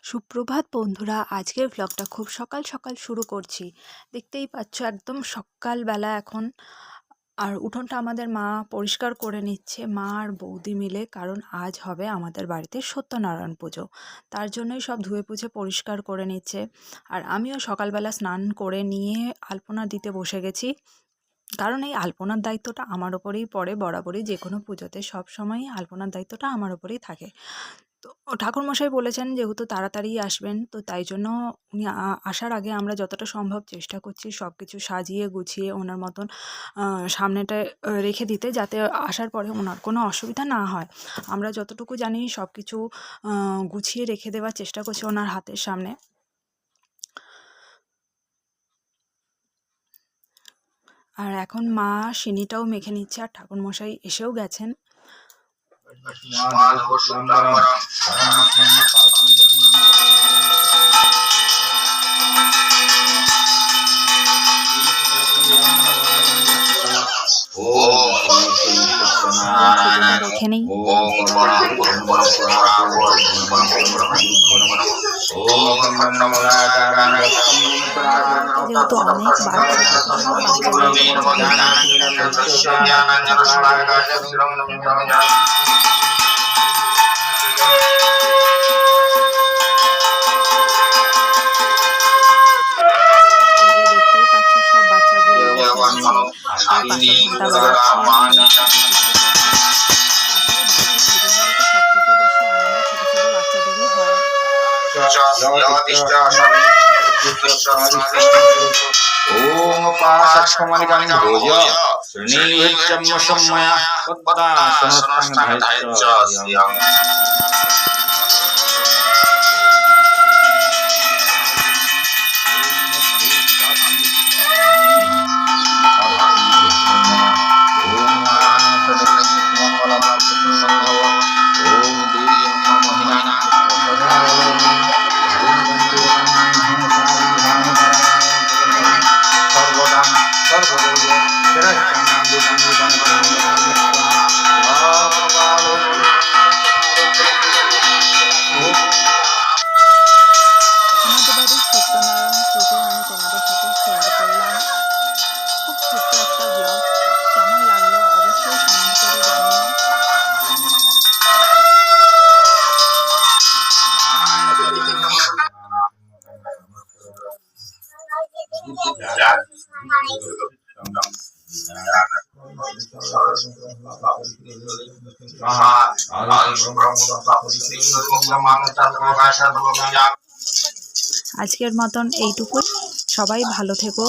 সুপ্রভাত বন্ধুরা, আজকের ব্লগটা খুব সকাল সকাল শুরু করছি। দেখতেই পাচ্ছ একদম সকালবেলা এখন। আর উঠোনটা আমাদের মা পরিষ্কার করে নিচ্ছে, মা আর বৌদি মিলে, কারণ আজ হবে আমাদের বাড়িতে সত্যনারায়ণ পুজো। তার জন্যই সব ধুয়ে পুছে পরিষ্কার করে নিচ্ছে। আর আমিও সকালবেলা স্নান করে নিয়ে আলপনা দিতে বসে গেছি, কারণ এই আলপনার দায়িত্বটা আমার ওপরেই পড়ে। বরাবরই যে কোনো পুজোতে সবসময়ই আলপনার দায়িত্বটা আমার ওপরেই থাকে। তো ঠাকুরমশাই বলেছেন যেহেতু তাড়াতাড়ি আসবেন, তো তাই জন্য উনি আসার আগে আমরা যতটা সম্ভব চেষ্টা করছি সব কিছু সাজিয়ে গুছিয়ে ওনার মতন সামনেটায় রেখে দিতে, যাতে আসার পরে ওনার কোনো অসুবিধা না হয়। আমরা যতটুকু জানি সব কিছু গুছিয়ে রেখে দেওয়ার চেষ্টা করছি ওনার হাতের সামনে। আর এখন মা সিনিটাও মেখে নিচ্ছে, আর ঠাকুরমশাই এসেও গেছেন। রেখে নেই। যেহেতু অনেক দেখতেই পাচ্ছ সব বাচ্চাগুলো ওম পাশাক্ষমালিকানি ভোজ শ্রীনির্জম্য সম্ময়া পদ্মাসনস্থান ধাইচ্চ শ্রিয়ং। আজকের মতন এইটুকুই। সবাই ভালো থেকো।